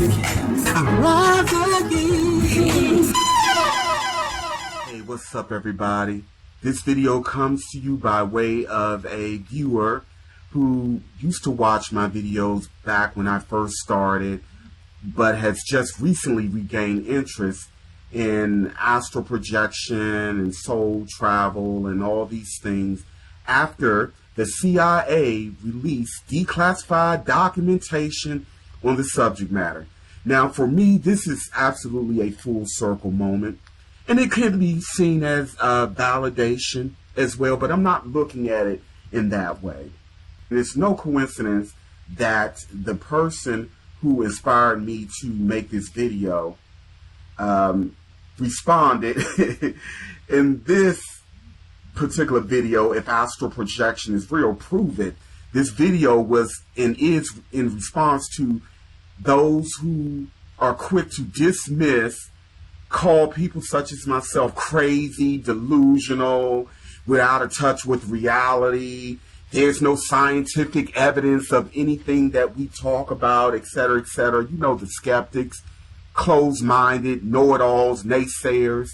Hey, what's up everybody? This video comes to you by way of a viewer who used to watch my videos back when I first started, but has just recently regained interest in astral projection and soul travel and all these things after the CIA released declassified documentation on the subject matter. Now, for me, this is absolutely a full circle moment, and it can be seen as a validation as well, but I'm not looking at it in that way. And it's no coincidence that the person who inspired me to make this video responded in this particular video. If astral projection is real, prove it. This video was and is in response to those who are quick to dismiss, call people such as myself crazy, delusional, without a touch with reality. There's no scientific evidence of anything that we talk about, etc., etc. You know, the skeptics, closed-minded, know-it-alls, naysayers.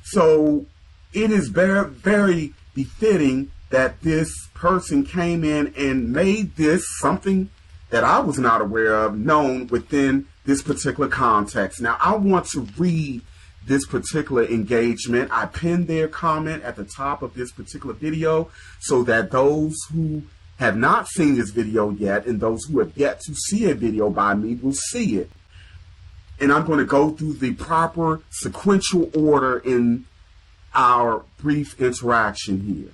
So it is very, very befitting that this person came in and made this something that I was not aware of known within this particular context. Now, I want to read this particular engagement. I pinned their comment at the top of this particular video so that those who have not seen this video yet and those who have yet to see a video by me will see it. And I'm going to go through the proper sequential order in our brief interaction here.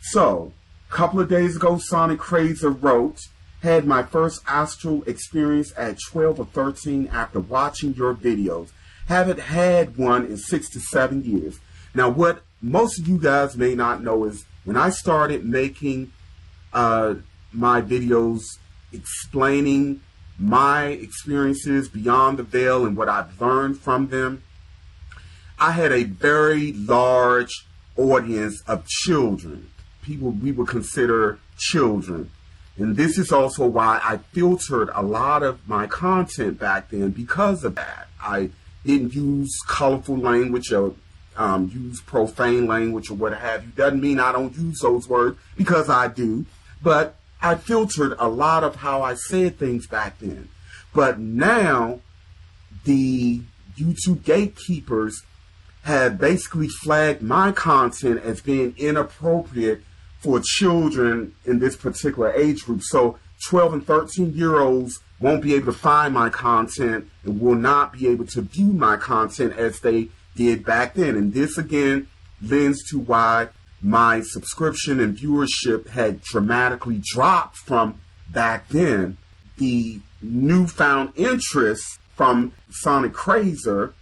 So, a couple of days ago, Sonic Crazer wrote, "Had my first astral experience at 12 or 13 after watching your videos. Haven't had one in 6 to 7 years." Now, what most of you guys may not know is when I started making my videos explaining my experiences beyond the veil and what I've learned from them, I had a very large audience of children, people we would consider children. And this is also why I filtered a lot of my content back then because of that. I didn't use colorful language or use profane language or what have you. Doesn't mean I don't use those words, because I do. But I filtered a lot of how I said things back then. But now the YouTube gatekeepers have basically flagged my content as being inappropriate for children in this particular age group. So 12 and 13-year-olds won't be able to find my content and will not be able to view my content as they did back then. And this again lends to why my subscription and viewership had dramatically dropped from back then. The newfound interest from Sonic Crazer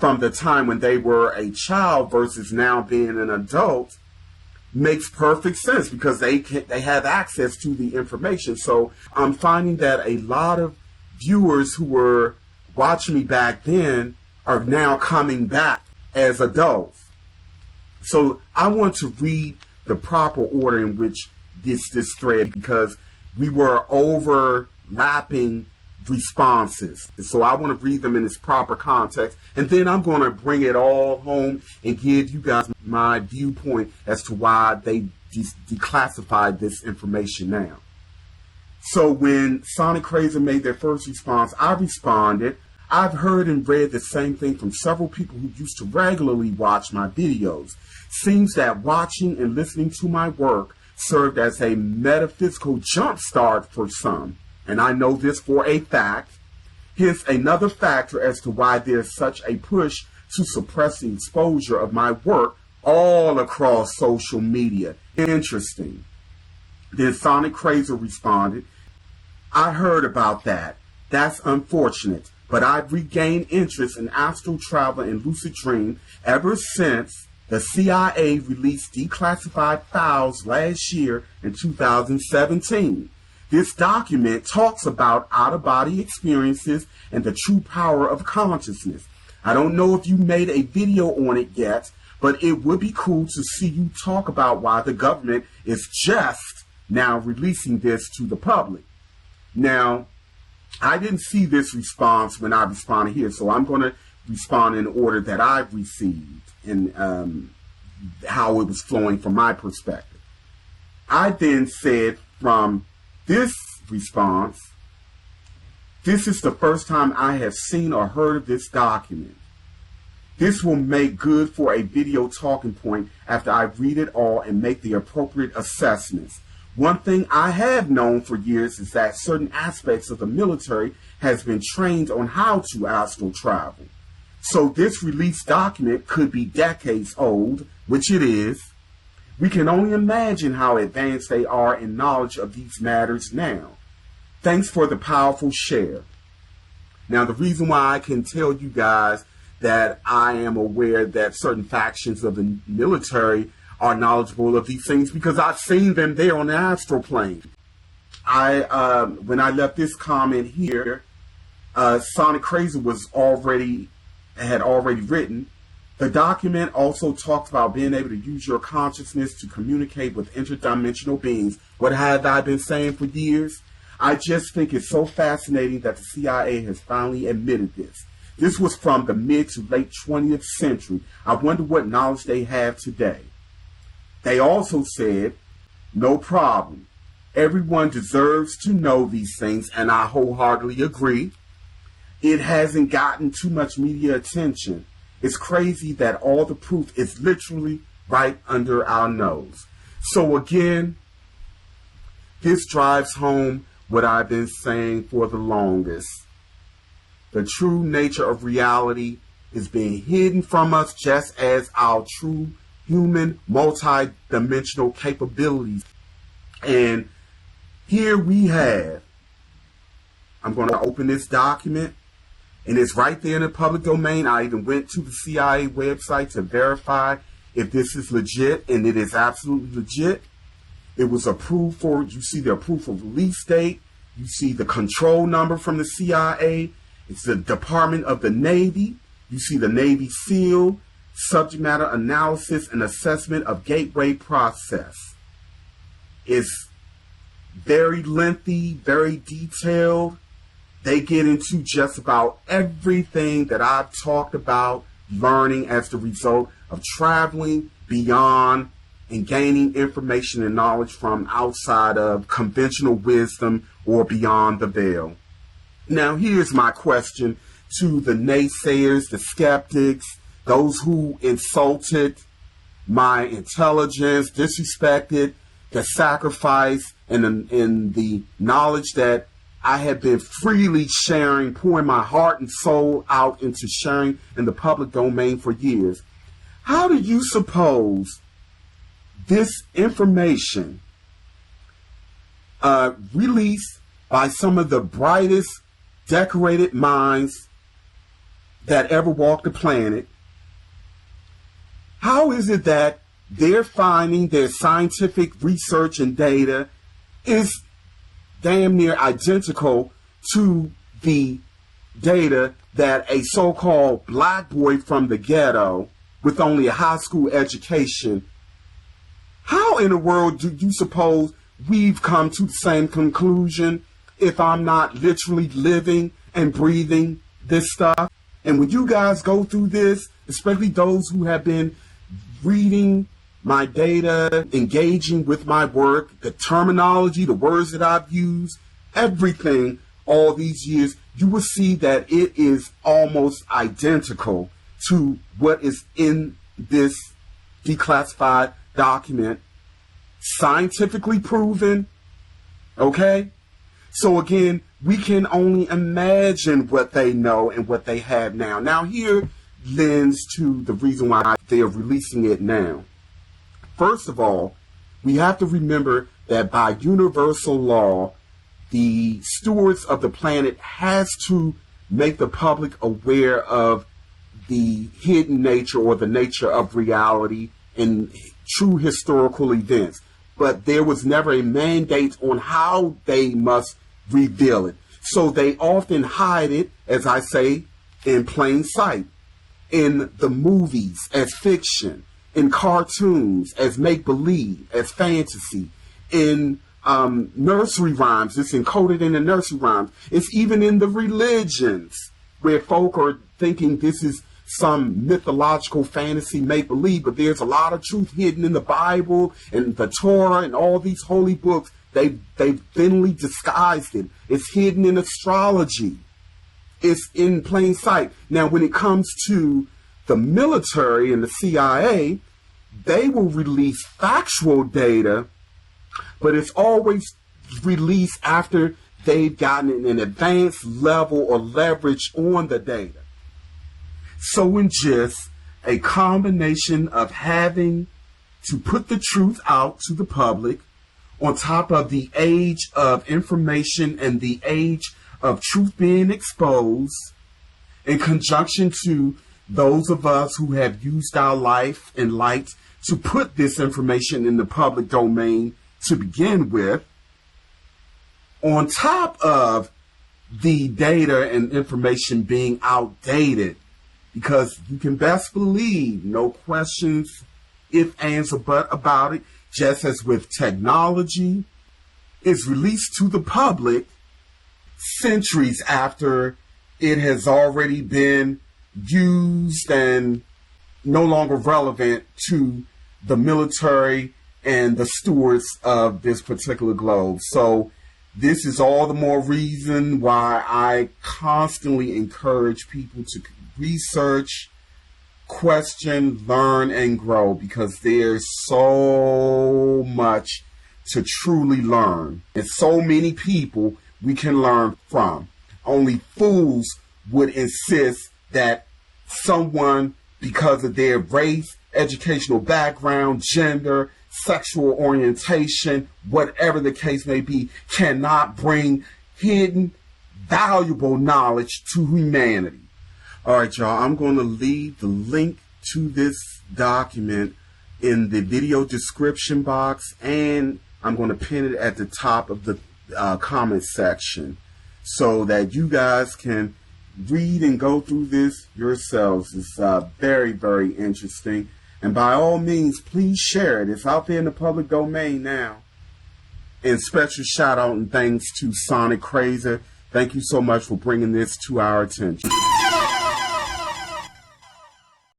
from the time when they were a child versus now being an adult makes perfect sense because they have access to the information. So I'm finding that a lot of viewers who were watching me back then are now coming back as adults. So I want to read the proper order in which this thread, because we were overlapping responses. So I want to read them in its proper context, and then I'm going to bring it all home and give you guys my viewpoint as to why they declassified this information now. So when Sonic Crazer made their first response, I responded, "I've heard and read the same thing from several people who used to regularly watch my videos. Seems that watching and listening to my work served as a metaphysical jumpstart for some. And I know this for a fact. Hence another factor as to why there's such a push to suppress the exposure of my work all across social media. Interesting." Then Sonic Crazer responded, "I heard about that. That's unfortunate, but I've regained interest in astral travel and lucid dream ever since the CIA released declassified files last year in 2017. This document talks about out-of-body experiences and the true power of consciousness. I don't know if you made a video on it yet, but it would be cool to see you talk about why the government is just now releasing this to the public." Now, I didn't see this response when I responded here, so I'm going to respond in order that I've received and how it was flowing from my perspective. I then said from this response, this is the first time I have seen or heard of this document. This will make good for a video talking point after I read it all and make the appropriate assessments. One thing I have known for years is that certain aspects of the military has been trained on how to astral travel. So this release document could be decades old, which it is. We can only imagine how advanced they are in knowledge of these matters now. Thanks for the powerful share. Now, the reason why I can tell you guys that I am aware that certain factions of the military are knowledgeable of these things because I've seen them there on the astral plane. When I left this comment here, Sonic Crazy had already written, the document also talks about being able to use your consciousness to communicate with interdimensional beings. What have I been saying for years? I just think it's so fascinating that the CIA has finally admitted this. This was from the mid to late 20th century. I wonder what knowledge they have today. They also said, no problem. Everyone deserves to know these things, and I wholeheartedly agree. It hasn't gotten too much media attention. It's crazy that all the proof is literally right under our nose. So again, this drives home what I've been saying for the longest. The true nature of reality is being hidden from us, just as our true human multi-dimensional capabilities. And here we have, I'm going to open this document, and it's right there in the public domain. I even went to the CIA website to verify if this is legit, and it is absolutely legit. It was approved for, you see the proof of release date, you see the control number from the CIA, it's the Department of the Navy, you see the Navy SEAL, subject matter analysis and assessment of gateway process. It's very lengthy, very detailed. They get into just about everything that I've talked about learning as the result of traveling beyond and gaining information and knowledge from outside of conventional wisdom or beyond the veil. Now, here's my question to the naysayers, the skeptics, those who insulted my intelligence, disrespected the sacrifice and the knowledge that I have been freely sharing, pouring my heart and soul out into sharing in the public domain for years. How do you suppose this information released by some of the brightest, decorated minds that ever walked the planet, how is it that their finding, their scientific research and data is damn near identical to the data that a so-called black boy from the ghetto with only a high school education, how in the world do you suppose we've come to the same conclusion if I'm not literally living and breathing this stuff? And when you guys go through this, especially those who have been reading my data, engaging with my work, the terminology, the words that I've used, everything all these years, you will see that it is almost identical to what is in this declassified document, scientifically proven, okay? So again, we can only imagine what they know and what they have now. Now here lends to the reason why they are releasing it now. First of all, we have to remember that by universal law, the stewards of the planet has to make the public aware of the hidden nature or the nature of reality and true historical events. But there was never a mandate on how they must reveal it. So they often hide it, as I say, in plain sight, in the movies as fiction, in cartoons as make-believe, as fantasy, in nursery rhymes. It's encoded in the nursery rhymes. It's even in the religions where folk are thinking this is some mythological fantasy make-believe, but there's a lot of truth hidden in the Bible and the Torah and all these holy books. They've thinly disguised it. It's hidden in astrology. It's in plain sight. Now, when it comes to the military and the CIA, they will release factual data, but it's always released after they've gotten an advanced level or leverage on the data. So in gist, a combination of having to put the truth out to the public on top of the age of information and the age of truth being exposed, in conjunction to those of us who have used our life and light to put this information in the public domain to begin with, on top of the data and information being outdated, because you can best believe, no questions, if, ands, or but about it, just as with technology, is released to the public centuries after it has already been used and no longer relevant to the military and the stewards of this particular globe. So this is all the more reason why I constantly encourage people to research, question, learn, and grow, because there's so much to truly learn and so many people we can learn from. Only fools would insist that someone, because of their race, educational background, gender, sexual orientation, whatever the case may be, cannot bring hidden, valuable knowledge to humanity. All right, y'all, I'm going to leave the link to this document in the video description box, and I'm going to pin it at the top of the comment section so that you guys can read and go through this yourselves. It's very, very interesting. And by all means, please share it. It's out there in the public domain now. And special shout out and thanks to Sonic Crazer. Thank you so much for bringing this to our attention.